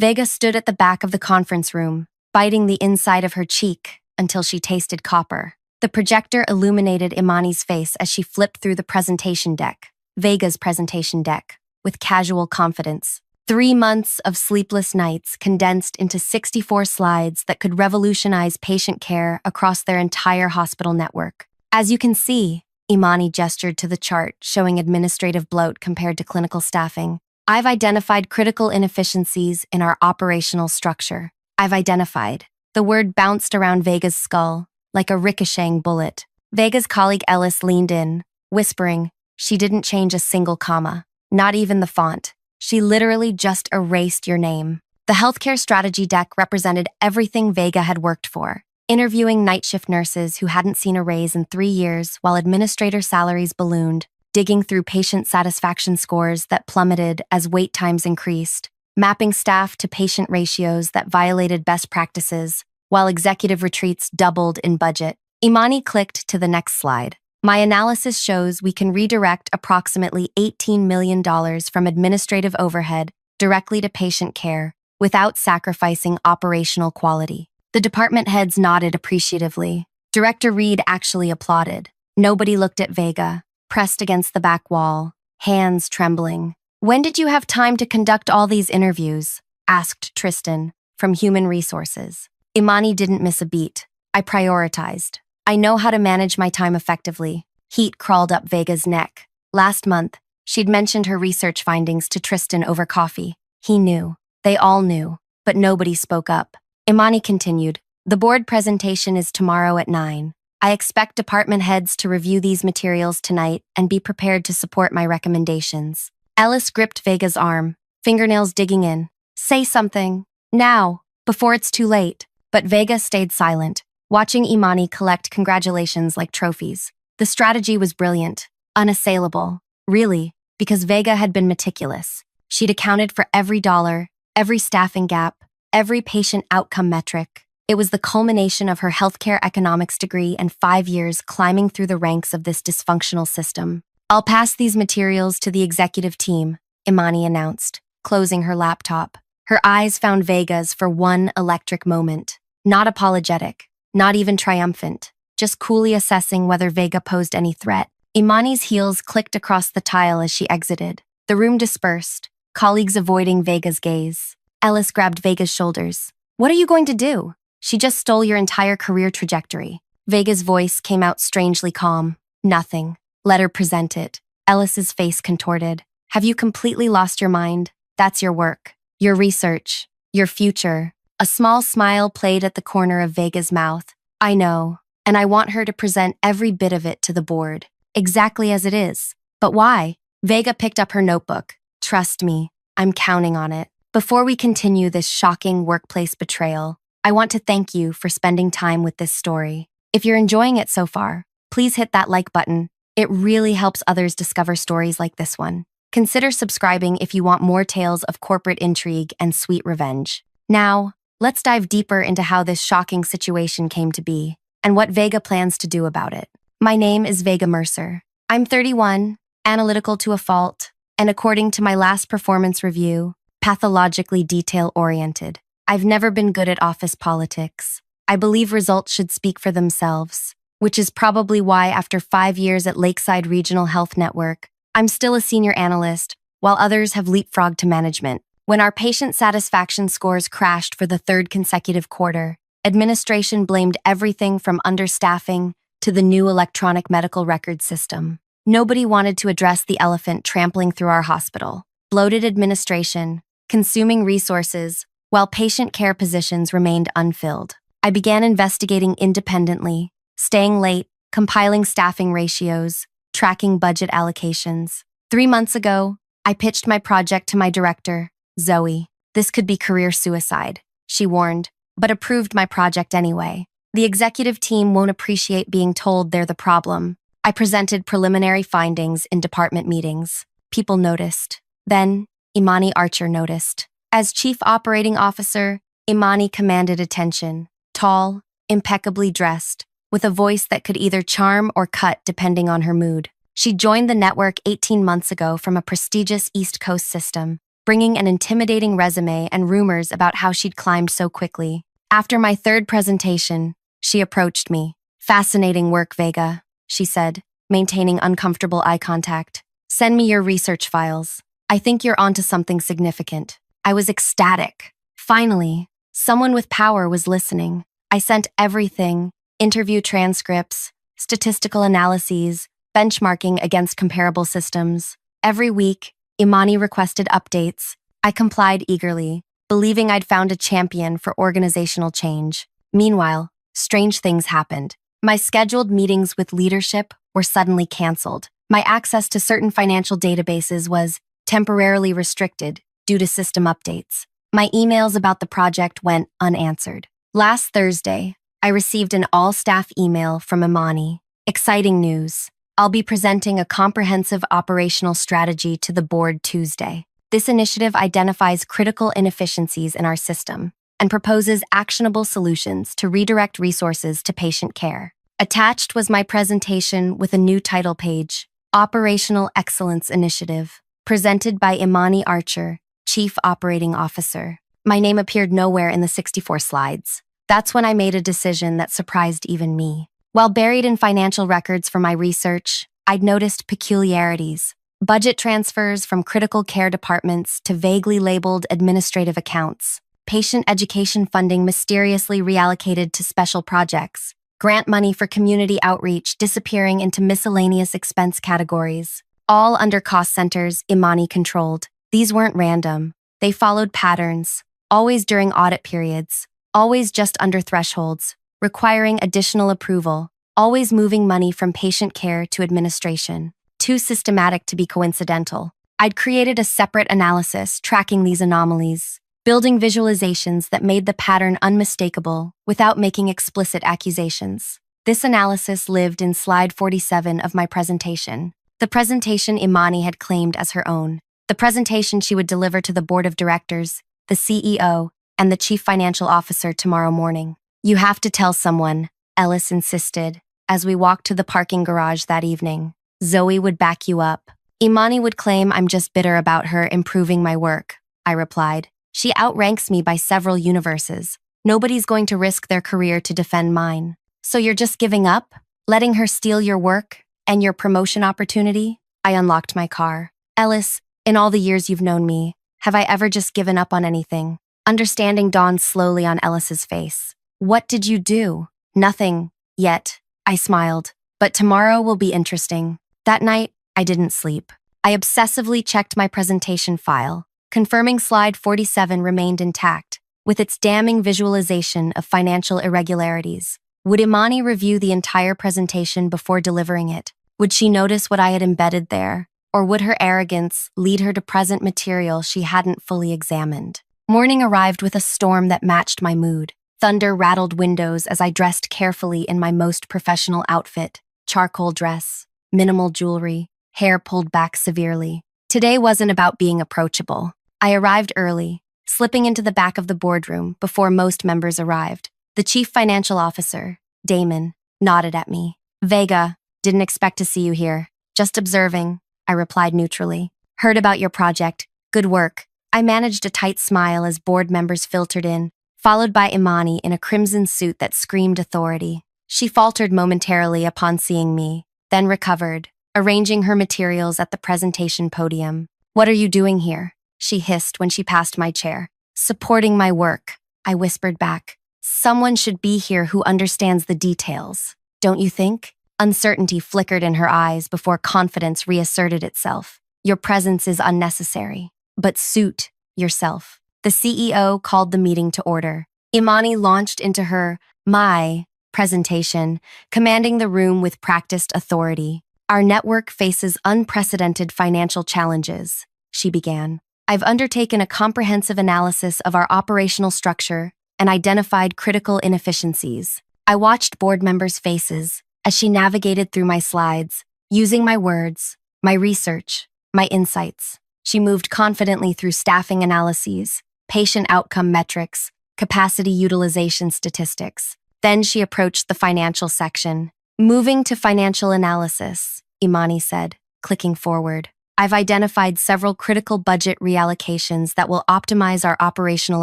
Vega stood at the back of the conference room, biting the inside of her cheek until she tasted copper. The projector illuminated Imani's face as she flipped through the presentation deck, Vega's presentation deck, with casual confidence. 3 months of sleepless nights condensed into 64 slides that could revolutionize patient care across their entire hospital network. As you can see, Imani gestured to the chart showing administrative bloat compared to clinical staffing. I've identified critical inefficiencies in our operational structure. I've identified. The word bounced around Vega's skull, like a ricocheting bullet. Vega's colleague Ellis leaned in, whispering, she didn't change a single comma, not even the font. She literally just erased your name. The healthcare strategy deck represented everything Vega had worked for, interviewing night shift nurses who hadn't seen a raise in 3 years while administrator salaries ballooned, digging through patient satisfaction scores that plummeted as wait times increased, mapping staff to patient ratios that violated best practices, while executive retreats doubled in budget. Imani clicked to the next slide. My analysis shows we can redirect approximately $18 million from administrative overhead directly to patient care without sacrificing operational quality. The department heads nodded appreciatively. Director Reed actually applauded. Nobody looked at Vega, pressed against the back wall, hands trembling. When did you have time to conduct all these interviews? Asked Tristan, from Human Resources. Imani didn't miss a beat. I prioritized. I know how to manage my time effectively. Heat crawled up Vega's neck. Last month, she'd mentioned her research findings to Tristan over coffee. He knew. They all knew. But nobody spoke up. Imani continued, the board presentation is tomorrow at 9. I expect department heads to review these materials tonight and be prepared to support my recommendations. Ellis gripped Vega's arm, fingernails digging in. Say something. Now, before it's too late. But Vega stayed silent, watching Imani collect congratulations like trophies. The strategy was brilliant, unassailable. Really, because Vega had been meticulous. She'd accounted for every dollar, every staffing gap, every patient outcome metric. It was the culmination of her healthcare economics degree and 5 years climbing through the ranks of this dysfunctional system. I'll pass these materials to the executive team, Imani announced, closing her laptop. Her eyes found Vega's for one electric moment. Not apologetic, not even triumphant, just coolly assessing whether Vega posed any threat. Imani's heels clicked across the tile as she exited. The room dispersed, colleagues avoiding Vega's gaze. Ellis grabbed Vega's shoulders. What are you going to do? She just stole your entire career trajectory. Vega's voice came out strangely calm. Nothing. Let her present it. Ellis's face contorted. Have you completely lost your mind? That's your work. Your research. Your future. A small smile played at the corner of Vega's mouth. I know, and I want her to present every bit of it to the board, exactly as it is. But why? Vega picked up her notebook. Trust me, I'm counting on it. Before we continue this shocking workplace betrayal, I want to thank you for spending time with this story. If you're enjoying it so far, please hit that like button. It really helps others discover stories like this one. Consider subscribing if you want more tales of corporate intrigue and sweet revenge. Now, let's dive deeper into how this shocking situation came to be and what Vega plans to do about it. My name is Vega Mercer. I'm 31, analytical to a fault, and according to my last performance review, pathologically detail-oriented. I've never been good at office politics. I believe results should speak for themselves, which is probably why after 5 years at Lakeside Regional Health Network, I'm still a senior analyst, while others have leapfrogged to management. When our patient satisfaction scores crashed for the 3rd consecutive quarter, administration blamed everything from understaffing to the new electronic medical record system. Nobody wanted to address the elephant trampling through our hospital. Bloated administration, consuming resources, while patient care positions remained unfilled. I began investigating independently, staying late, compiling staffing ratios, tracking budget allocations. 3 months ago, I pitched my project to my director, Zoe. This could be career suicide, she warned, but approved my project anyway. The executive team won't appreciate being told they're the problem. I presented preliminary findings in department meetings. People noticed. Then, Imani Archer noticed. As Chief Operating Officer, Imani commanded attention. Tall, impeccably dressed, with a voice that could either charm or cut depending on her mood. She joined the network 18 months ago from a prestigious East Coast system. bringing an intimidating resume and rumors about how she'd climbed so quickly. After my third presentation, she approached me. "Fascinating work, Vega," she said, maintaining uncomfortable eye contact. "Send me your research files. I think you're onto something significant." I was ecstatic. Finally, someone with power was listening. I sent everything: interview transcripts, statistical analyses, benchmarking against comparable systems. Every week, Imani requested updates. I complied eagerly, believing I'd found a champion for organizational change. Meanwhile, strange things happened. My scheduled meetings with leadership were suddenly canceled. My access to certain financial databases was temporarily restricted due to system updates. My emails about the project went unanswered. Last Thursday, I received an all-staff email from Imani. "Exciting news. I'll be presenting a comprehensive operational strategy to the board Tuesday. This initiative identifies critical inefficiencies in our system and proposes actionable solutions to redirect resources to patient care." Attached was my presentation with a new title page: Operational Excellence Initiative, presented by Imani Archer, Chief Operating Officer. My name appeared nowhere in the 64 slides. That's when I made a decision that surprised even me. While buried in financial records for my research, I'd noticed peculiarities: budget transfers from critical care departments to vaguely labeled administrative accounts, patient education funding mysteriously reallocated to special projects, grant money for community outreach disappearing into miscellaneous expense categories, all under cost centers Imani controlled. These weren't random. They followed patterns, always during audit periods, always just under thresholds, requiring additional approval, always moving money from patient care to administration. Too systematic to be coincidental. I'd created a separate analysis tracking these anomalies, building visualizations that made the pattern unmistakable without making explicit accusations. This analysis lived in slide 47 of my presentation, the presentation Imani had claimed as her own, the presentation she would deliver to the board of directors, the CEO, and the chief financial officer tomorrow morning. "You have to tell someone," Ellis insisted, as we walked to the parking garage that evening. "Zoe would back you up." "Imani would claim I'm just bitter about her improving my work," I replied. "She outranks me by several universes. Nobody's going to risk their career to defend mine." "So you're just giving up? Letting her steal your work and your promotion opportunity?" I unlocked my car. "Ellis, in all the years you've known me, have I ever just given up on anything?" Understanding dawned slowly on Ellis's face. "What did you do?" "Nothing. Yet." I smiled. "But tomorrow will be interesting." That night, I didn't sleep. I obsessively checked my presentation file, confirming slide 47 remained intact, with its damning visualization of financial irregularities. Would Imani review the entire presentation before delivering it? Would she notice what I had embedded there? Or would her arrogance lead her to present material she hadn't fully examined? Morning arrived with a storm that matched my mood. Thunder rattled windows as I dressed carefully in my most professional outfit: charcoal dress, minimal jewelry, hair pulled back severely. Today wasn't about being approachable. I arrived early, slipping into the back of the boardroom before most members arrived. The chief financial officer, Damon, nodded at me. "Vega, didn't expect to see you here. Just observing," I replied neutrally. "Heard about your project. Good work." I managed a tight smile as board members filtered in, followed by Imani in a crimson suit that screamed authority. She faltered momentarily upon seeing me, then recovered, arranging her materials at the presentation podium. "What are you doing here?" she hissed when she passed my chair. "Supporting my work," I whispered back. "Someone should be here who understands the details, don't you think?" Uncertainty flickered in her eyes before confidence reasserted itself. "Your presence is unnecessary, but suit yourself." The CEO called the meeting to order. Imani launched into my presentation, commanding the room with practiced authority. "Our network faces unprecedented financial challenges," she began. "I've undertaken a comprehensive analysis of our operational structure and identified critical inefficiencies." I watched board members' faces as she navigated through my slides, using my words, my research, my insights. She moved confidently through staffing analyses, patient outcome metrics, capacity utilization statistics. Then she approached the financial section. "Moving to financial analysis," Imani said, clicking forward. I've identified several critical budget reallocations that will optimize our operational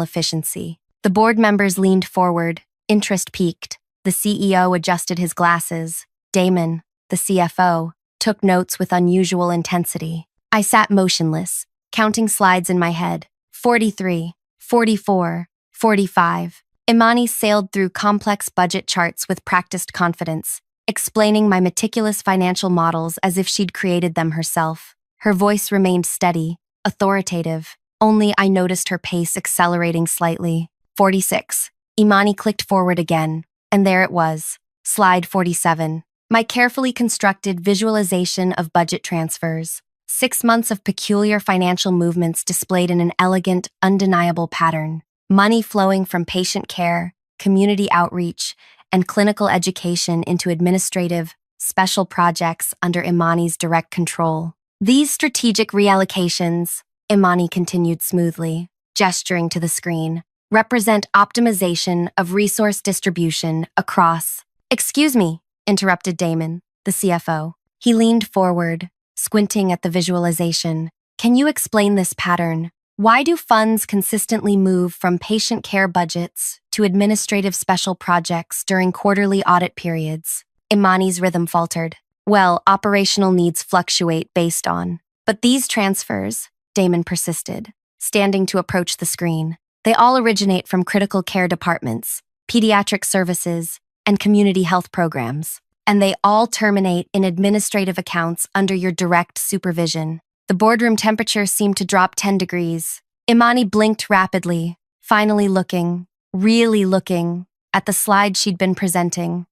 efficiency. The board members leaned forward, interest peaked. The CEO adjusted his glasses. Damon, the CFO, took notes with unusual intensity. I sat motionless, counting slides in my head. 43, 44, 45. Imani sailed through complex budget charts with practiced confidence, explaining my meticulous financial models as if she'd created them herself. Her voice remained steady, authoritative, only I noticed her pace accelerating slightly. 46. Imani clicked forward again, and there it was. Slide 47. My carefully constructed visualization of budget transfers. 6 months of peculiar financial movements displayed in an elegant, undeniable pattern. Money flowing from patient care, community outreach, and clinical education into administrative, special projects under Imani's direct control. These strategic reallocations, Imani continued smoothly, gesturing to the screen, represent optimization of resource distribution across. Excuse me, interrupted Damon, the CFO. He leaned forward, squinting at the visualization. Can you explain this pattern? Why do funds consistently move from patient care budgets to administrative special projects during quarterly audit periods? Imani's rhythm faltered. Well, operational needs fluctuate based on. But these transfers, Damon persisted, standing to approach the screen. They all originate from critical care departments, pediatric services, and community health programs. And they all terminate in administrative accounts under your direct supervision. The boardroom temperature seemed to drop 10 degrees. Imani blinked rapidly, finally really looking, at the slide she'd been presenting.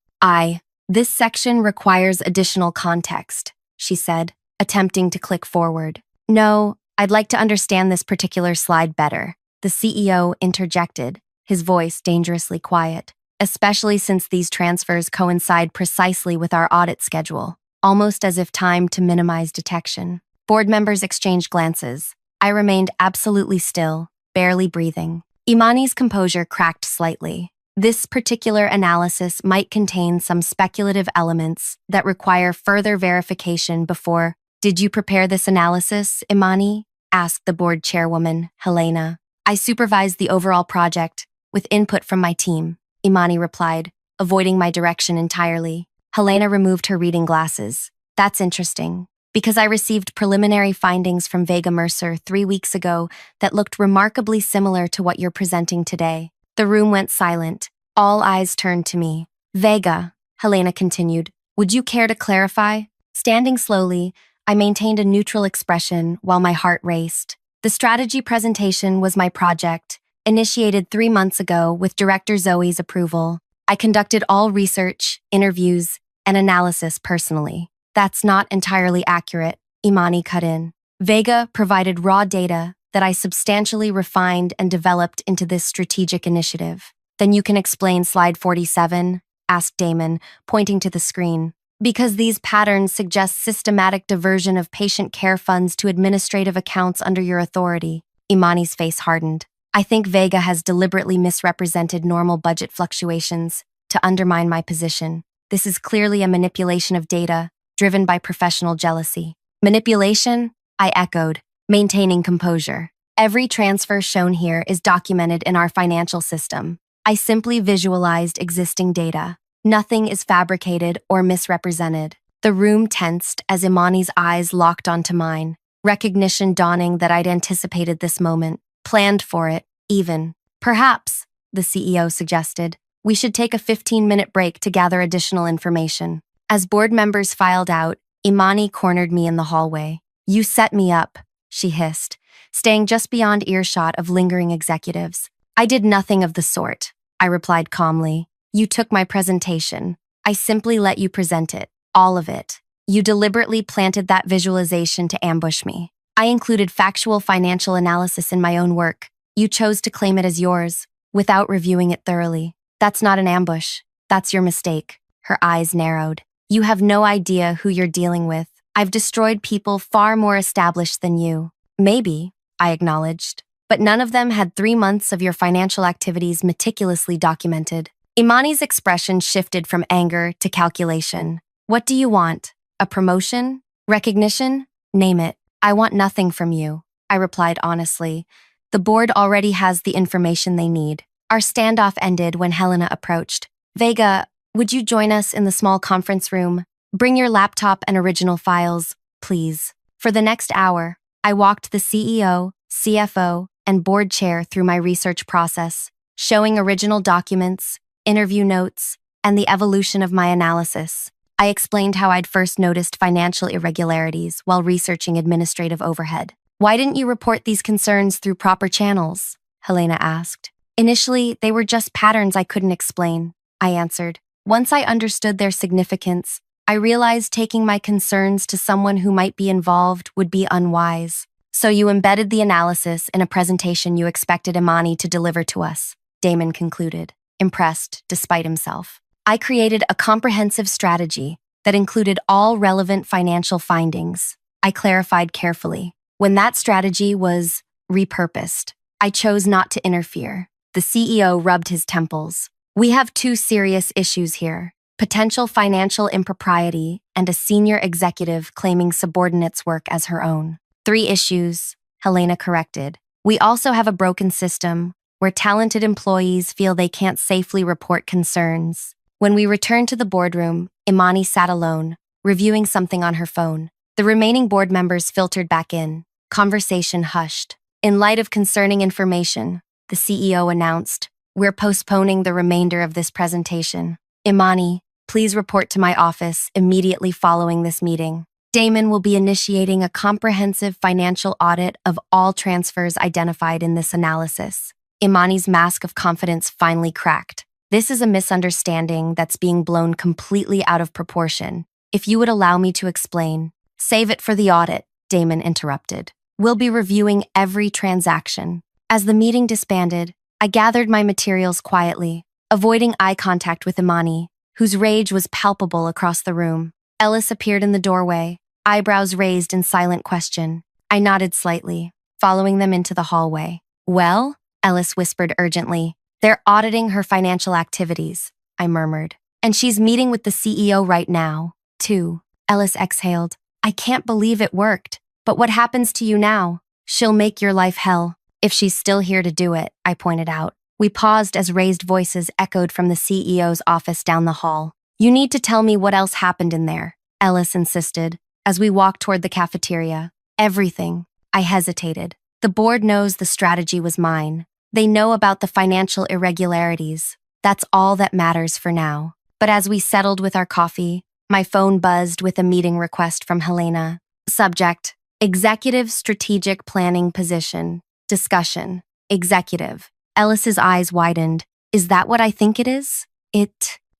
This section requires additional context, she said, attempting to click forward. No, I'd like to understand this particular slide better. The CEO interjected, his voice dangerously quiet, especially since these transfers coincide precisely with our audit schedule, almost as if timed to minimize detection. Board members exchanged glances. I remained absolutely still, barely breathing. Imani's composure cracked slightly. This particular analysis might contain some speculative elements that require further verification before. Did you prepare this analysis, Imani? Asked the board chairwoman, Helena. I supervised the overall project, with input from my team, Imani replied, avoiding my direction entirely. Helena removed her reading glasses. That's interesting, because I received preliminary findings from Vega Mercer 3 weeks ago that looked remarkably similar to what you're presenting today. The room went silent. All eyes turned to me. Vega, Helena continued, would you care to clarify? Standing slowly, I maintained a neutral expression while my heart raced. The strategy presentation was my project, initiated 3 months ago with Director Zoe's approval. I conducted all research, interviews, and analysis personally. That's not entirely accurate, Imani cut in. Vega provided raw data that I substantially refined and developed into this strategic initiative. Then you can explain slide 47? Asked Damon, pointing to the screen. Because these patterns suggest systematic diversion of patient care funds to administrative accounts under your authority. Imani's face hardened. I think Vega has deliberately misrepresented normal budget fluctuations to undermine my position. This is clearly a manipulation of data, driven by professional jealousy. Manipulation? I echoed, maintaining composure. Every transfer shown here is documented in our financial system. I simply visualized existing data. Nothing is fabricated or misrepresented. The room tensed as Imani's eyes locked onto mine, recognition dawning that I'd anticipated this moment, planned for it, even. Perhaps, the CEO suggested, we should take a 15-minute break to gather additional information. As board members filed out, Imani cornered me in the hallway. You set me up, she hissed, staying just beyond earshot of lingering executives. I did nothing of the sort, I replied calmly. You took my presentation. I simply let you present it, all of it. You deliberately planted that visualization to ambush me. I included factual financial analysis in my own work. You chose to claim it as yours, without reviewing it thoroughly. That's not an ambush. That's your mistake. Her eyes narrowed. You have no idea who you're dealing with. I've destroyed people far more established than you. Maybe, I acknowledged, but none of them had 3 months of your financial activities meticulously documented. Imani's expression shifted from anger to calculation. What do you want? A promotion? Recognition? Name it. I want nothing from you, I replied honestly. The board already has the information they need. Our standoff ended when Helena approached. Vega, would you join us in the small conference room? Bring your laptop and original files, please. For the next hour, I walked the CEO, CFO, and board chair through my research process, showing original documents, interview notes, and the evolution of my analysis. I explained how I'd first noticed financial irregularities while researching administrative overhead. Why didn't you report these concerns through proper channels? Helena asked. Initially, they were just patterns I couldn't explain, I answered. Once I understood their significance, I realized taking my concerns to someone who might be involved would be unwise. So you embedded the analysis in a presentation you expected Imani to deliver to us, Damon concluded, impressed despite himself. I created a comprehensive strategy that included all relevant financial findings. I clarified carefully. When that strategy was repurposed, I chose not to interfere. The CEO rubbed his temples. We have two serious issues here: potential financial impropriety and a senior executive claiming subordinates' work as her own. 3 issues, Helena corrected. We also have a broken system where talented employees feel they can't safely report concerns. When we returned to the boardroom, Imani sat alone, reviewing something on her phone. The remaining board members filtered back in. Conversation hushed. In light of concerning information, the CEO announced, "We're postponing the remainder of this presentation. Imani, please report to my office immediately following this meeting. Damon will be initiating a comprehensive financial audit of all transfers identified in this analysis." Imani's mask of confidence finally cracked. This is a misunderstanding that's being blown completely out of proportion. If you would allow me to explain. Save it for the audit, Damon interrupted. We'll be reviewing every transaction. As the meeting disbanded, I gathered my materials quietly, avoiding eye contact with Imani, whose rage was palpable across the room. Ellis appeared in the doorway, eyebrows raised in silent question. I nodded slightly, following them into the hallway. Well? Ellis whispered urgently. They're auditing her financial activities, I murmured. And she's meeting with the CEO right now, too. Ellis exhaled. I can't believe it worked. But what happens to you now? She'll make your life hell. If she's still here to do it, I pointed out. We paused as raised voices echoed from the CEO's office down the hall. You need to tell me what else happened in there, Ellis insisted, as we walked toward the cafeteria. Everything. I hesitated. The board knows the strategy was mine. They know about the financial irregularities. That's all that matters for now. But as we settled with our coffee, my phone buzzed with a meeting request from Helena. Subject: Executive Strategic Planning Position. Discussion. Executive. Ellis's eyes widened. Is that what I think it is?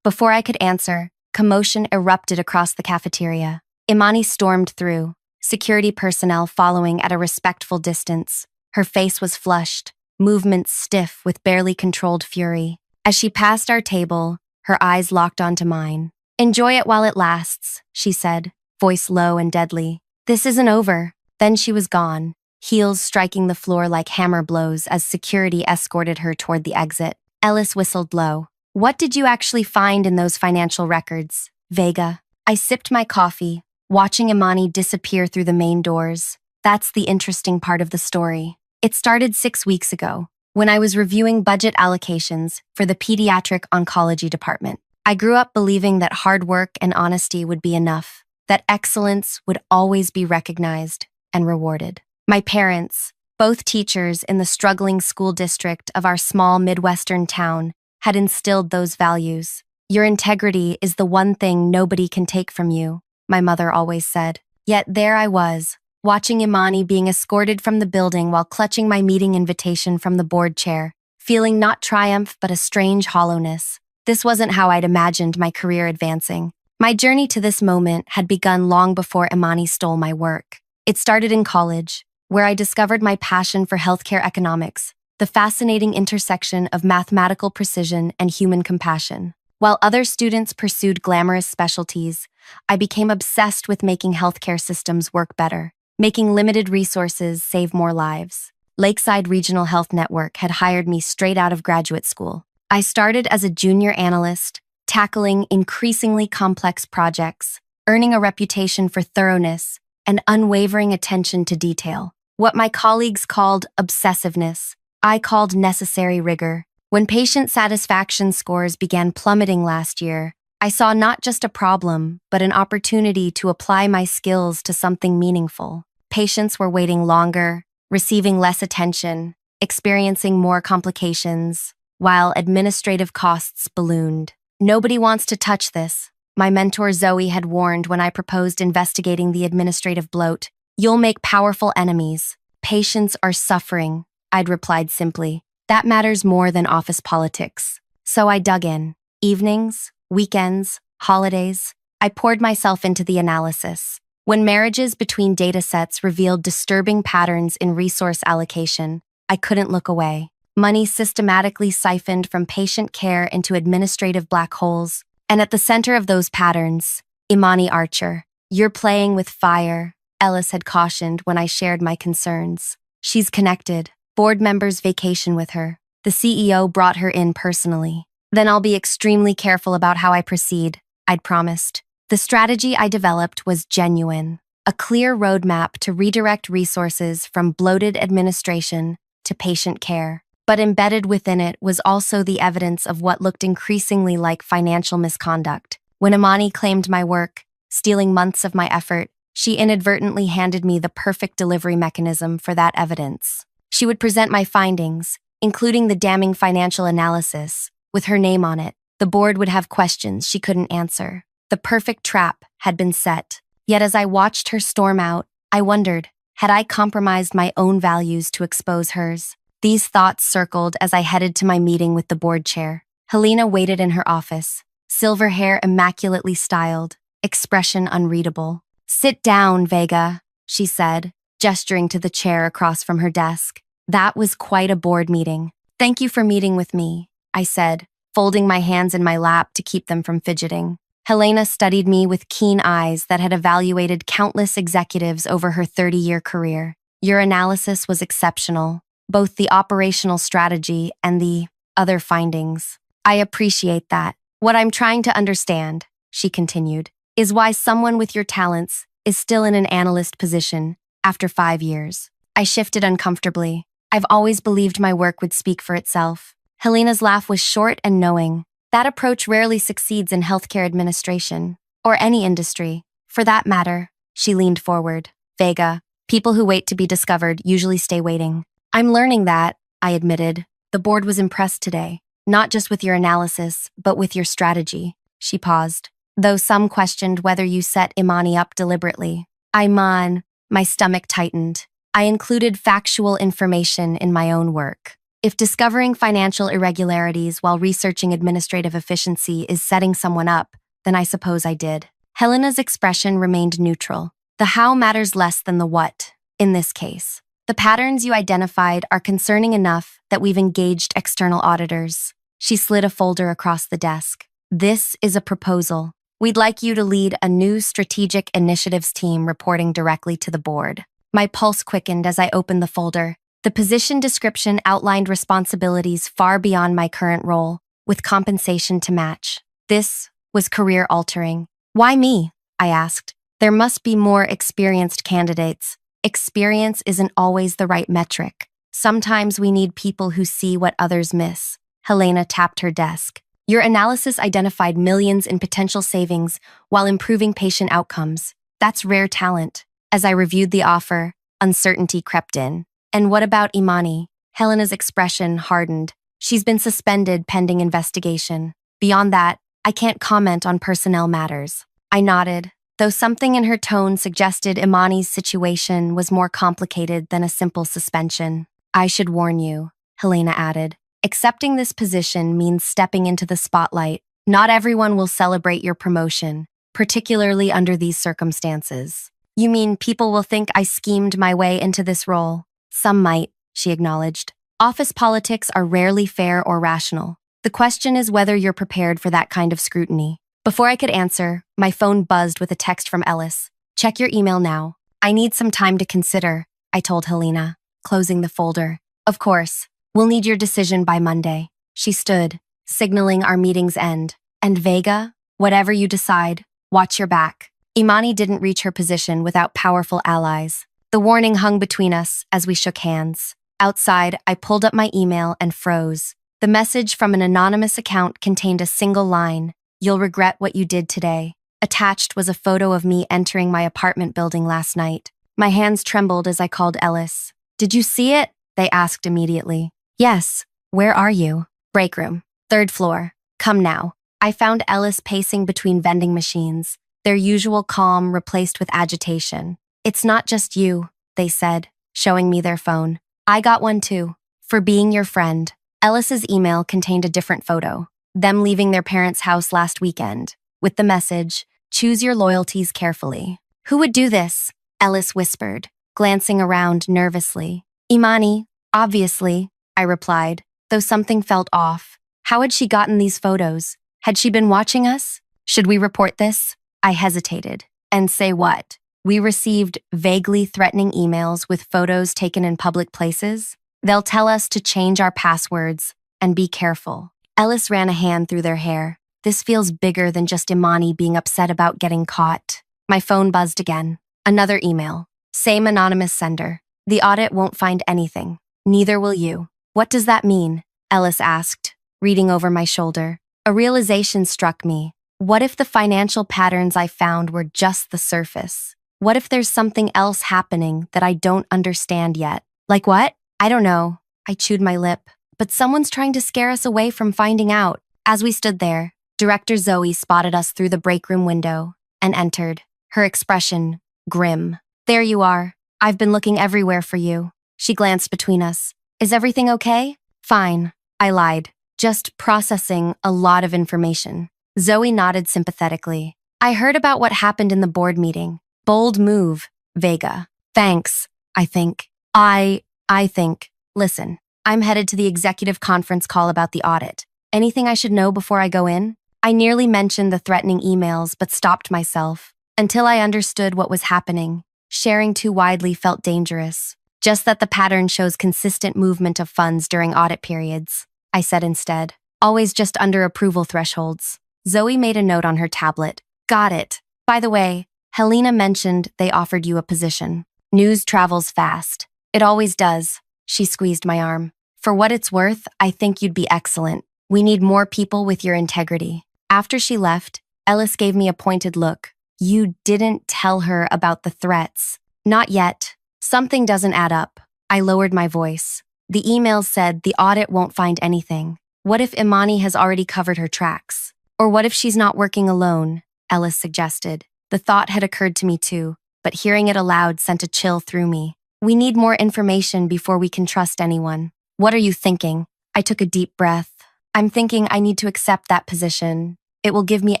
Before I could answer, commotion erupted across the cafeteria. Imani stormed through, security personnel following at a respectful distance. Her face was flushed, movements stiff with barely controlled fury. As she passed our table, her eyes locked onto mine. Enjoy it while it lasts, she said, voice low and deadly. This isn't over. Then she was gone, heels striking the floor like hammer blows as security escorted her toward the exit. Ellis whistled low. What did you actually find in those financial records, Vega? I sipped my coffee, watching Imani disappear through the main doors. That's the interesting part of the story. It started 6 weeks ago, when I was reviewing budget allocations for the pediatric oncology department. I grew up believing that hard work and honesty would be enough, that excellence would always be recognized and rewarded. My parents, both teachers in the struggling school district of our small Midwestern town, had instilled those values. Your integrity is the one thing nobody can take from you, my mother always said. Yet there I was, watching Imani being escorted from the building while clutching my meeting invitation from the board chair, feeling not triumph but a strange hollowness. This wasn't how I'd imagined my career advancing. My journey to this moment had begun long before Imani stole my work. It started in college, where I discovered my passion for healthcare economics, the fascinating intersection of mathematical precision and human compassion. While other students pursued glamorous specialties, I became obsessed with making healthcare systems work better, making limited resources save more lives. Lakeside Regional Health Network had hired me straight out of graduate school. I started as a junior analyst, tackling increasingly complex projects, earning a reputation for thoroughness, and unwavering attention to detail. What my colleagues called obsessiveness, I called necessary rigor. When patient satisfaction scores began plummeting last year, I saw not just a problem, but an opportunity to apply my skills to something meaningful. Patients were waiting longer, receiving less attention, experiencing more complications, while administrative costs ballooned. Nobody wants to touch this, my mentor Zoe had warned when I proposed investigating the administrative bloat. You'll make powerful enemies. Patients are suffering, I'd replied simply. That matters more than office politics. So I dug in. Evenings, weekends, holidays, I poured myself into the analysis. When marriages between datasets revealed disturbing patterns in resource allocation, I couldn't look away. Money systematically siphoned from patient care into administrative black holes. And at the center of those patterns, Imani Archer. You're playing with fire, Ellis had cautioned when I shared my concerns. She's connected. Board members vacation with her. The CEO brought her in personally. Then I'll be extremely careful about how I proceed, I'd promised. The strategy I developed was genuine. A clear roadmap to redirect resources from bloated administration to patient care. But embedded within it was also the evidence of what looked increasingly like financial misconduct. When Imani claimed my work, stealing months of my effort, she inadvertently handed me the perfect delivery mechanism for that evidence. She would present my findings, including the damning financial analysis, with her name on it. The board would have questions she couldn't answer. The perfect trap had been set. Yet as I watched her storm out, I wondered, had I compromised my own values to expose hers? These thoughts circled as I headed to my meeting with the board chair. Helena waited in her office, silver hair immaculately styled, expression unreadable. "Sit down, Vega," she said, gesturing to the chair across from her desk. That was quite a board meeting. "Thank you for meeting with me," I said, folding my hands in my lap to keep them from fidgeting. Helena studied me with keen eyes that had evaluated countless executives over her 30-year career. "Your analysis was exceptional, both the operational strategy and the other findings. I appreciate that. What I'm trying to understand," she continued, "is why someone with your talents is still in an analyst position after 5 years." I shifted uncomfortably. I've always believed my work would speak for itself. Helena's laugh was short and knowing. That approach rarely succeeds in healthcare administration, or any industry. For that matter, she leaned forward. "Vega, people who wait to be discovered usually stay waiting." "I'm learning that," I admitted. "The board was impressed today, not just with your analysis, but with your strategy." She paused, though some questioned whether you set Imani up deliberately. My stomach tightened. I included factual information in my own work. If discovering financial irregularities while researching administrative efficiency is setting someone up, then I suppose I did. Helena's expression remained neutral. The how matters less than the what, in this case. "The patterns you identified are concerning enough that we've engaged external auditors." She slid a folder across the desk. "This is a proposal. We'd like you to lead a new strategic initiatives team reporting directly to the board." My pulse quickened as I opened the folder. The position description outlined responsibilities far beyond my current role, with compensation to match. This was career-altering. "Why me?" I asked. "There must be more experienced candidates." "Experience isn't always the right metric. Sometimes we need people who see what others miss." Helena tapped her desk. "Your analysis identified millions in potential savings while improving patient outcomes. That's rare talent." As I reviewed the offer, uncertainty crept in. "And what about Imani?" Helena's expression hardened. "She's been suspended pending investigation. Beyond that, I can't comment on personnel matters." I nodded, though something in her tone suggested Imani's situation was more complicated than a simple suspension. "I should warn you," Helena added. "Accepting this position means stepping into the spotlight. Not everyone will celebrate your promotion, particularly under these circumstances." "You mean people will think I schemed my way into this role?" "Some might," she acknowledged. "Office politics are rarely fair or rational. The question is whether you're prepared for that kind of scrutiny." Before I could answer, my phone buzzed with a text from Ellis. "Check your email now. I need some time to consider," I told Helena, closing the folder. "Of course, we'll need your decision by Monday." She stood, signaling our meeting's end. "And Vega, whatever you decide, watch your back." Imani didn't reach her position without powerful allies. The warning hung between us as we shook hands. Outside, I pulled up my email and froze. The message from an anonymous account contained a single line: "You'll regret what you did today." Attached was a photo of me entering my apartment building last night. My hands trembled as I called Ellis. "Did you see it?" they asked immediately. "Yes. Where are you?" "Break room. 3rd floor. Come now." I found Ellis pacing between vending machines, their usual calm replaced with agitation. "It's not just you," they said, showing me their phone. "I got one too. For being your friend." Ellis's email contained a different photo, them leaving their parents' house last weekend, with the message, "Choose your loyalties carefully." "Who would do this?" Ellis whispered, glancing around nervously. "Imani, obviously," I replied, though something felt off. How had she gotten these photos? Had she been watching us? Should we report this? I hesitated. And say what? We received vaguely threatening emails with photos taken in public places. They'll tell us to change our passwords and be careful. Ellis ran a hand through their hair. This feels bigger than just Imani being upset about getting caught. My phone buzzed again. Another email. Same anonymous sender. "The audit won't find anything. Neither will you." "What does that mean?" Ellis asked, reading over my shoulder. A realization struck me. What if the financial patterns I found were just the surface? What if there's something else happening that I don't understand yet? Like what? I don't know. I chewed my lip. But someone's trying to scare us away from finding out. As we stood there, Director Zoe spotted us through the break room window and entered, her expression grim. "There you are. I've been looking everywhere for you." She glanced between us. "Is everything okay?" "Fine," I lied, just processing a lot of information. Zoe nodded sympathetically. "I heard about what happened in the board meeting. Bold move, Vega. Thanks, I think. I think. Listen, I'm headed to the executive conference call about the audit. Anything I should know before I go in?" I nearly mentioned the threatening emails, but stopped myself. Until I understood what was happening, sharing too widely felt dangerous. "Just that the pattern shows consistent movement of funds during audit periods," I said instead. "Always just under approval thresholds." Zoe made a note on her tablet. "Got it. By the way, Helena mentioned they offered you a position. News travels fast. It always does." She squeezed my arm. "For what it's worth, I think you'd be excellent. We need more people with your integrity." After she left, Ellis gave me a pointed look. "You didn't tell her about the threats." "Not yet. Something doesn't add up." I lowered my voice. "The email said the audit won't find anything. What if Imani has already covered her tracks? Or what if she's not working alone?" Ellis suggested. The thought had occurred to me too, but hearing it aloud sent a chill through me. "We need more information before we can trust anyone." "What are you thinking?" I took a deep breath. "I'm thinking I need to accept that position. It will give me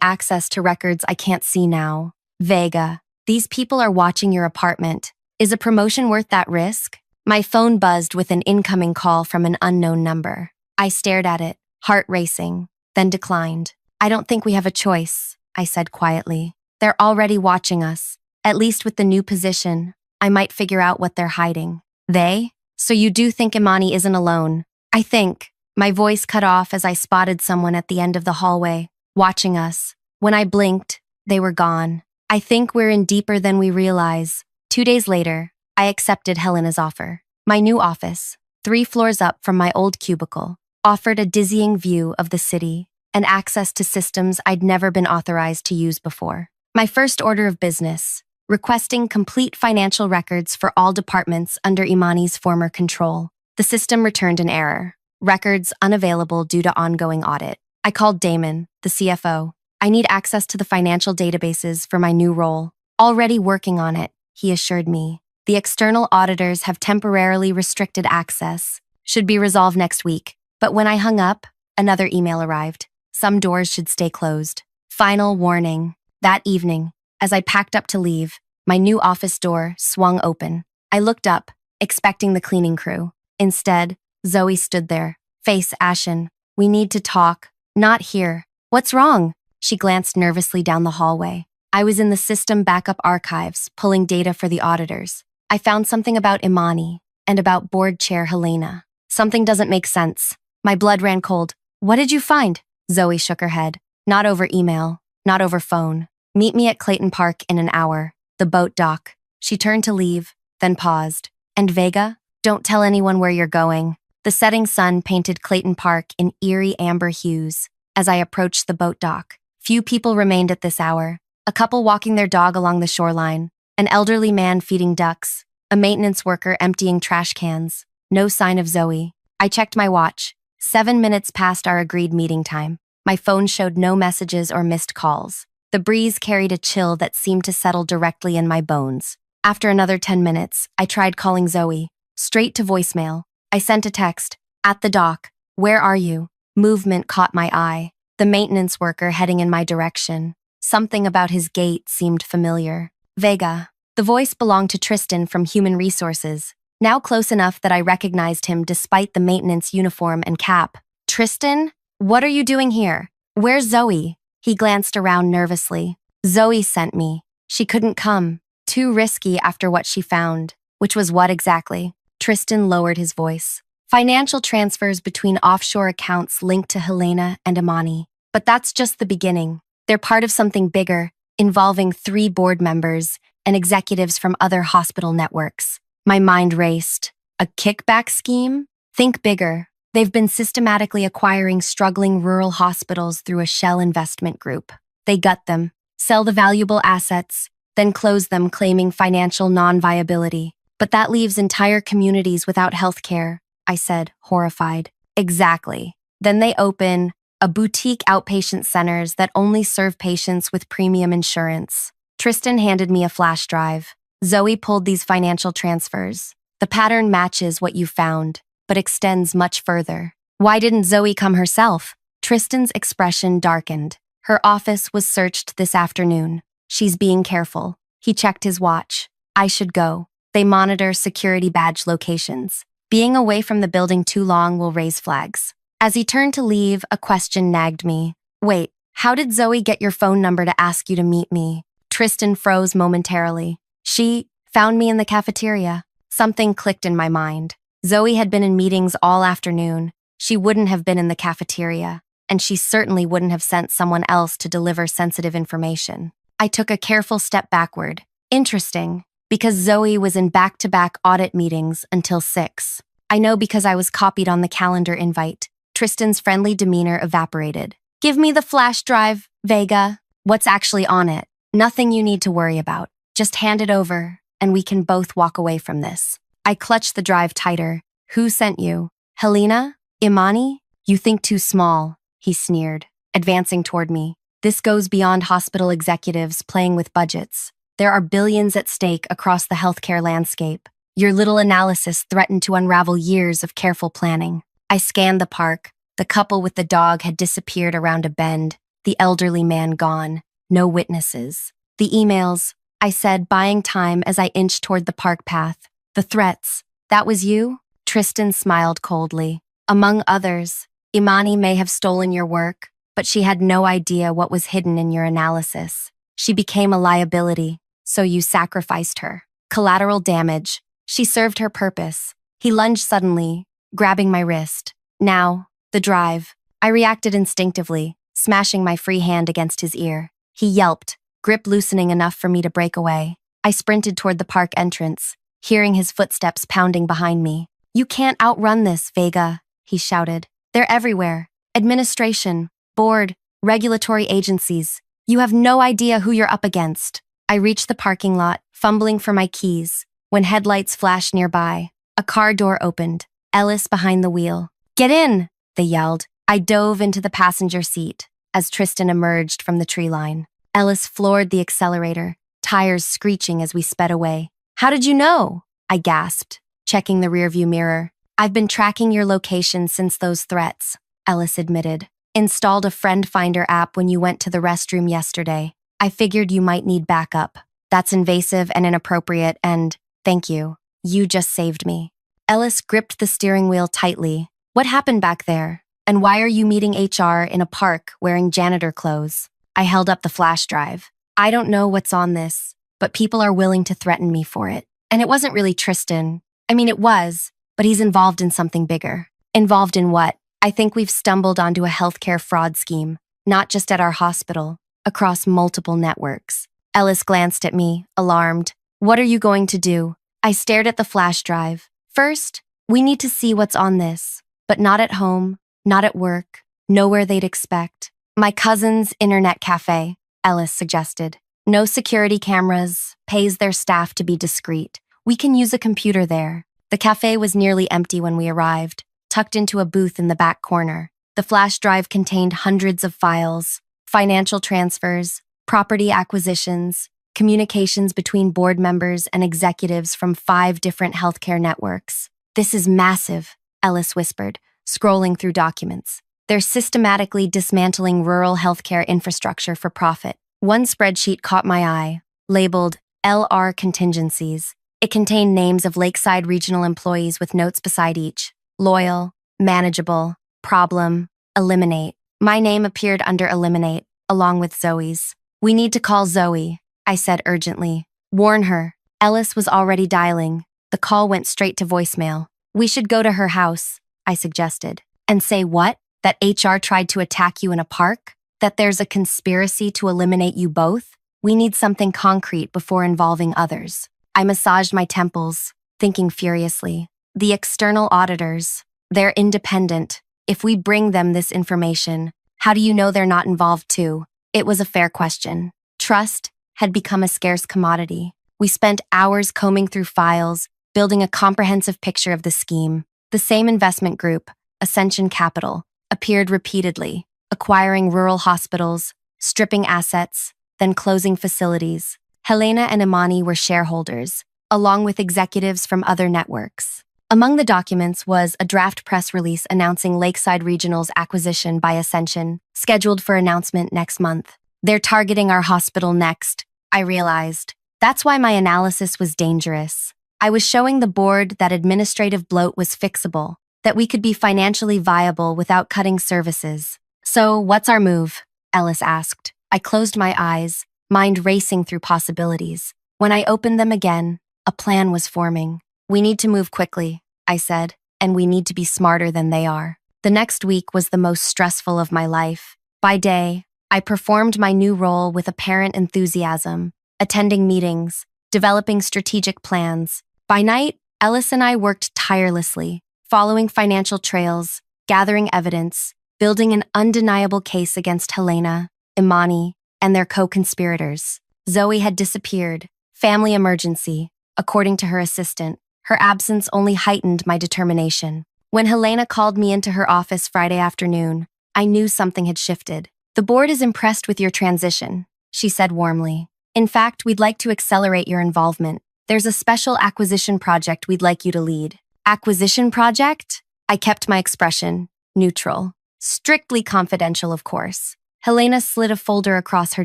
access to records I can't see now." "Vega, these people are watching your apartment. Is a promotion worth that risk?" My phone buzzed with an incoming call from an unknown number. I stared at it, heart racing, then declined. "I don't think we have a choice," I said quietly. "They're already watching us. At least with the new position, I might figure out what they're hiding." "They? So you do think Imani isn't alone?" "I think." My voice cut off as I spotted someone at the end of the hallway, watching us. When I blinked, they were gone. "I think we're in deeper than we realize." 2 days later, I accepted Helena's offer. My new office, 3 floors up from my old cubicle, offered a dizzying view of the city and access to systems I'd never been authorized to use before. My first order of business, requesting complete financial records for all departments under Imani's former control. The system returned an error. Records unavailable due to ongoing audit. I called Damon, the CFO. "I need access to the financial databases for my new role." "Already working on it," he assured me. "The external auditors have temporarily restricted access. Should be resolved next week." But when I hung up, another email arrived. Some doors should stay closed. Final warning. That evening, as I packed up to leave, my new office door swung open. I looked up, expecting the cleaning crew. Instead, Zoe stood there, face ashen. "We need to talk." "Not here." "What's wrong?" She glanced nervously down the hallway. I was in the system backup archives, pulling data for the auditors. I found something about Imani and about board chair Helena. Something doesn't make sense. My blood ran cold. "What did you find?" Zoe shook her head. "Not over email, not over phone. Meet me at Clayton Park in an hour. The boat dock. She turned to leave, then paused. And Vega? Don't tell anyone where you're going. The setting sun painted Clayton Park in eerie amber hues. As I approached the boat dock, few people remained at this hour. A couple walking their dog along the shoreline, an elderly man feeding ducks, a maintenance worker emptying trash cans. No sign of Zoe. I checked my watch. 7 minutes past our agreed meeting time. My phone showed no messages or missed calls. The breeze carried a chill that seemed to settle directly in my bones. After another 10 minutes, I tried calling Zoe. Straight to voicemail. I sent a text. At the dock. Where are you? Movement caught my eye. The maintenance worker heading in my direction. Something about his gait seemed familiar. Vega. The voice belonged to Tristan from Human Resources, now close enough that I recognized him despite the maintenance uniform and cap. Tristan? What are you doing here? Where's Zoe? He glanced around nervously. Zoe sent me. She couldn't come. Too risky after what she found. Which was what exactly? Tristan lowered his voice. Financial transfers between offshore accounts linked to Helena and Imani. But that's just the beginning. They're part of something bigger, involving 3 board members and executives from other hospital networks. My mind raced. A kickback scheme? Think bigger. They've been systematically acquiring struggling rural hospitals through a shell investment group. They gut them, sell the valuable assets, then close them claiming financial non-viability. But that leaves entire communities without health care, I said, horrified. Exactly. Then they open a boutique outpatient centers that only serve patients with premium insurance. Tristan handed me a flash drive. Zoe pulled these financial transfers. The pattern matches what you found, but extends much further. Why didn't Zoe come herself? Tristan's expression darkened. Her office was searched this afternoon. She's being careful. He checked his watch. I should go. They monitor security badge locations. Being away from the building too long will raise flags. As he turned to leave, a question nagged me. Wait, how did Zoe get your phone number to ask you to meet me? Tristan froze momentarily. She found me in the cafeteria. Something clicked in my mind. Zoe had been in meetings all afternoon. She wouldn't have been in the cafeteria, and she certainly wouldn't have sent someone else to deliver sensitive information. I took a careful step backward. Interesting, because Zoe was in back-to-back audit meetings until 6. I know because I was copied on the calendar invite. Tristan's friendly demeanor evaporated. Give me the flash drive, Vega. What's actually on it? Nothing you need to worry about. Just hand it over, and we can both walk away from this. I clutched the drive tighter. Who sent you? Helena? Imani? You think too small, he sneered, advancing toward me. This goes beyond hospital executives playing with budgets. There are billions at stake across the healthcare landscape. Your little analysis threatened to unravel years of careful planning. I scanned the park. The couple with the dog had disappeared around a bend, the elderly man gone. No witnesses. The emails, I said, buying time as I inched toward the park path. The threats. That was you? Tristan smiled coldly. Among others, Imani may have stolen your work, but she had no idea what was hidden in your analysis. She became a liability, so you sacrificed her. Collateral damage. She served her purpose. He lunged suddenly, grabbing my wrist. Now, the drive. I reacted instinctively, smashing my free hand against his ear. He yelped, grip loosening enough for me to break away. I sprinted toward the park entrance, hearing his footsteps pounding behind me. You can't outrun this, Vega, he shouted. They're everywhere. Administration, board, regulatory agencies. You have no idea who you're up against. I reached the parking lot, fumbling for my keys, when headlights flashed nearby. A car door opened, Ellis behind the wheel. Get in, they yelled. I dove into the passenger seat as Tristan emerged from the tree line. Ellis floored the accelerator, tires screeching as we sped away. How did you know? I gasped, checking the rearview mirror. I've been tracking your location since those threats, Ellis admitted. Installed a friend finder app when you went to the restroom yesterday. I figured you might need backup. That's invasive and inappropriate and, thank you, you just saved me. Ellis gripped the steering wheel tightly. What happened back there? And why are you meeting HR in a park wearing janitor clothes? I held up the flash drive. I don't know what's on this, but people are willing to threaten me for it. And it wasn't really Tristan. I mean, it was, but he's involved in something bigger. Involved in what? I think we've stumbled onto a healthcare fraud scheme, not just at our hospital, across multiple networks. Ellis glanced at me, alarmed. What are you going to do? I stared at the flash drive. First, we need to see what's on this, but not at home, not at work, nowhere they'd expect. My cousin's internet cafe, Ellis suggested. No security cameras, pays their staff to be discreet. We can use a computer there. The cafe was nearly empty when we arrived, tucked into a booth in the back corner. The flash drive contained hundreds of files, financial transfers, property acquisitions, communications between board members and executives from 5 different healthcare networks. This is massive, Ellis whispered, scrolling through documents. They're systematically dismantling rural healthcare infrastructure for profit. One spreadsheet caught my eye, labeled LR Contingencies. It contained names of Lakeside Regional employees with notes beside each. Loyal, manageable, problem, eliminate. My name appeared under eliminate, along with Zoe's. We need to call Zoe, I said urgently. Warn her. Ellis was already dialing. The call went straight to voicemail. We should go to her house, I suggested. And say what? That HR tried to attack you in a park? That there's a conspiracy to eliminate you both? We need something concrete before involving others. I massaged my temples, thinking furiously. The external auditors, they're independent. If we bring them this information, how do you know they're not involved too? It was a fair question. Trust had become a scarce commodity. We spent hours combing through files, building a comprehensive picture of the scheme. The same investment group, Ascension Capital, appeared repeatedly, acquiring rural hospitals, stripping assets, then closing facilities. Helena and Imani were shareholders, along with executives from other networks. Among the documents was a draft press release announcing Lakeside Regional's acquisition by Ascension, scheduled for announcement next month. They're targeting our hospital next, I realized. That's why my analysis was dangerous. I was showing the board that administrative bloat was fixable, that we could be financially viable without cutting services. So, what's our move? Ellis asked. I closed my eyes, mind racing through possibilities. When I opened them again, a plan was forming. We need to move quickly, I said, and we need to be smarter than they are. The next week was the most stressful of my life. By day, I performed my new role with apparent enthusiasm, attending meetings, developing strategic plans. By night, Ellis and I worked tirelessly, following financial trails, gathering evidence, building an undeniable case against Helena, Imani, and their co-conspirators. Zoe had disappeared, family emergency, according to her assistant. Her absence only heightened my determination. When Helena called me into her office Friday afternoon, I knew something had shifted. The board is impressed with your transition, she said warmly. In fact, we'd like to accelerate your involvement. There's a special acquisition project we'd like you to lead. Acquisition project? I kept my expression neutral. Strictly confidential, of course. Helena slid a folder across her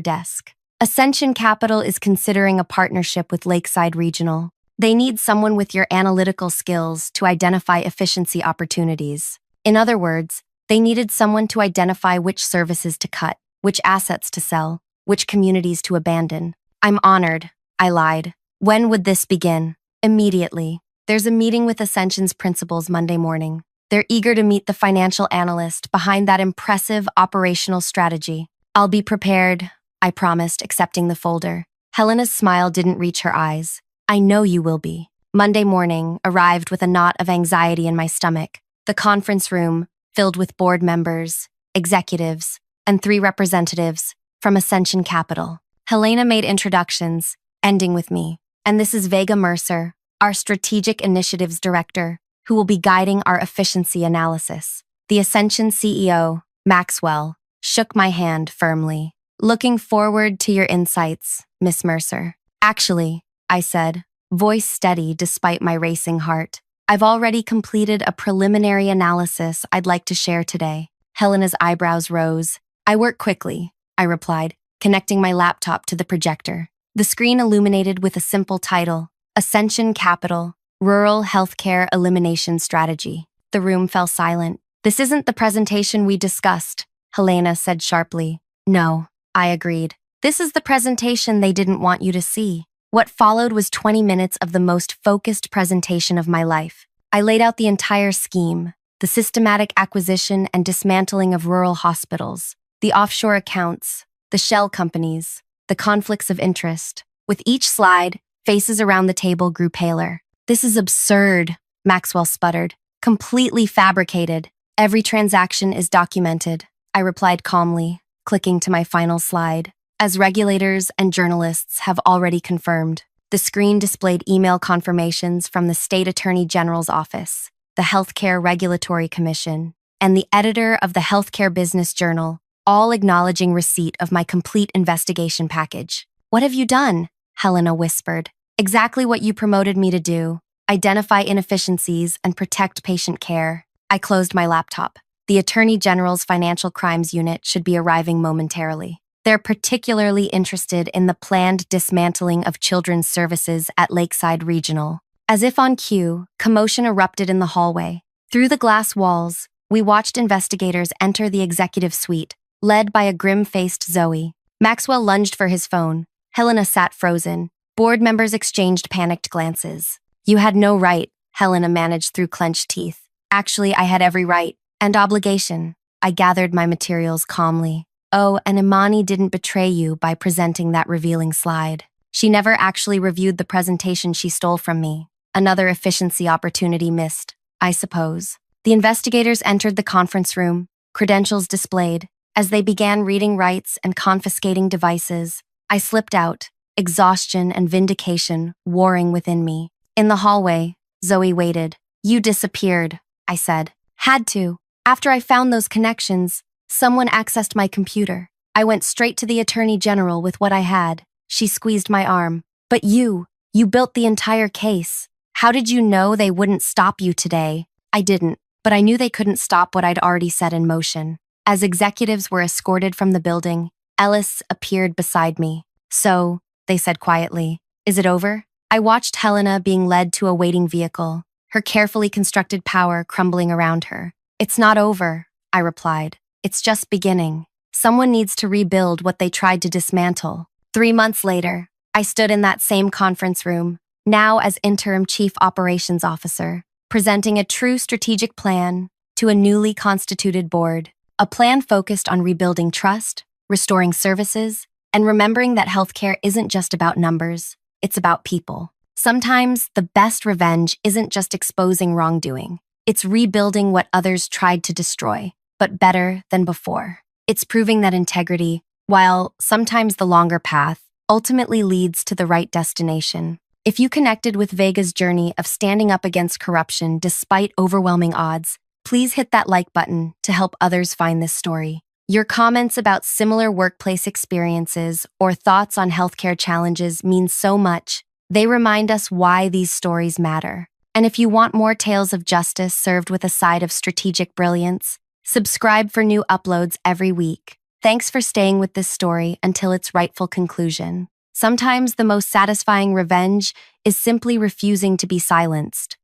desk. Ascension Capital is considering a partnership with Lakeside Regional. They need someone with your analytical skills to identify efficiency opportunities. In other words, they needed someone to identify which services to cut, which assets to sell, which communities to abandon. I'm honored, I lied. When would this begin? Immediately. There's a meeting with Ascension's principals Monday morning. They're eager to meet the financial analyst behind that impressive operational strategy. I'll be prepared, I promised, accepting the folder. Helena's smile didn't reach her eyes. I know you will be. Monday morning arrived with a knot of anxiety in my stomach. The conference room, filled with board members, executives, and 3 representatives from Ascension Capital. Helena made introductions, ending with me. And this is Vega Mercer, our Strategic Initiatives Director, who will be guiding our efficiency analysis. The Ascension CEO, Maxwell, shook my hand firmly. Looking forward to your insights, Miss Mercer. Actually, I said, voice steady despite my racing heart. I've already completed a preliminary analysis I'd like to share today. Helena's eyebrows rose. I work quickly, I replied, connecting my laptop to the projector. The screen illuminated with a simple title, Ascension Capital, Rural Healthcare Elimination Strategy. The room fell silent. This isn't the presentation we discussed, Helena said sharply. No, I agreed. This is the presentation they didn't want you to see. What followed was 20 minutes of the most focused presentation of my life. I laid out the entire scheme, the systematic acquisition and dismantling of rural hospitals, the offshore accounts, the shell companies, the conflicts of interest. With each slide, faces around the table grew paler. This is absurd, Maxwell sputtered. Completely fabricated. Every transaction is documented, I replied calmly, clicking to my final slide. As regulators and journalists have already confirmed, the screen displayed email confirmations from the State Attorney General's office, the Healthcare Regulatory Commission, and the editor of the Healthcare Business Journal, all acknowledging receipt of my complete investigation package. What have you done? Helena whispered. Exactly what you promoted me to do. Identify inefficiencies and protect patient care. I closed my laptop. The Attorney General's Financial Crimes Unit should be arriving momentarily. They're particularly interested in the planned dismantling of children's services at Lakeside Regional. As if on cue, commotion erupted in the hallway. Through the glass walls, we watched investigators enter the executive suite, led by a grim-faced Zoe. Maxwell lunged for his phone. Helena sat frozen. Board members exchanged panicked glances. You had no right, Helena managed through clenched teeth. Actually, I had every right and obligation. I gathered my materials calmly. Oh, and Imani didn't betray you by presenting that revealing slide. She never actually reviewed the presentation she stole from me. Another efficiency opportunity missed, I suppose. The investigators entered the conference room, credentials displayed. As they began reading rights and confiscating devices, I slipped out, exhaustion and vindication warring within me. In the hallway, Zoe waited. You disappeared, I said. Had to. After I found those connections, someone accessed my computer. I went straight to the Attorney General with what I had. She squeezed my arm. But you built the entire case. How did you know they wouldn't stop you today? I didn't, but I knew they couldn't stop what I'd already set in motion. As executives were escorted from the building, Ellis appeared beside me. So, they said quietly, is it over? I watched Helena being led to a waiting vehicle, her carefully constructed power crumbling around her. It's not over, I replied. It's just beginning. Someone needs to rebuild what they tried to dismantle. 3 months later, I stood in that same conference room, now as interim chief operations officer, presenting a true strategic plan to a newly constituted board. A plan focused on rebuilding trust, restoring services, and remembering that healthcare isn't just about numbers, it's about people. Sometimes the best revenge isn't just exposing wrongdoing. It's rebuilding what others tried to destroy, but better than before. It's proving that integrity, while sometimes the longer path, ultimately leads to the right destination. If you connected with Vega's journey of standing up against corruption despite overwhelming odds, please hit that like button to help others find this story. Your comments about similar workplace experiences or thoughts on healthcare challenges mean so much. They remind us why these stories matter. And if you want more tales of justice served with a side of strategic brilliance, subscribe for new uploads every week. Thanks for staying with this story until its rightful conclusion. Sometimes the most satisfying revenge is simply refusing to be silenced.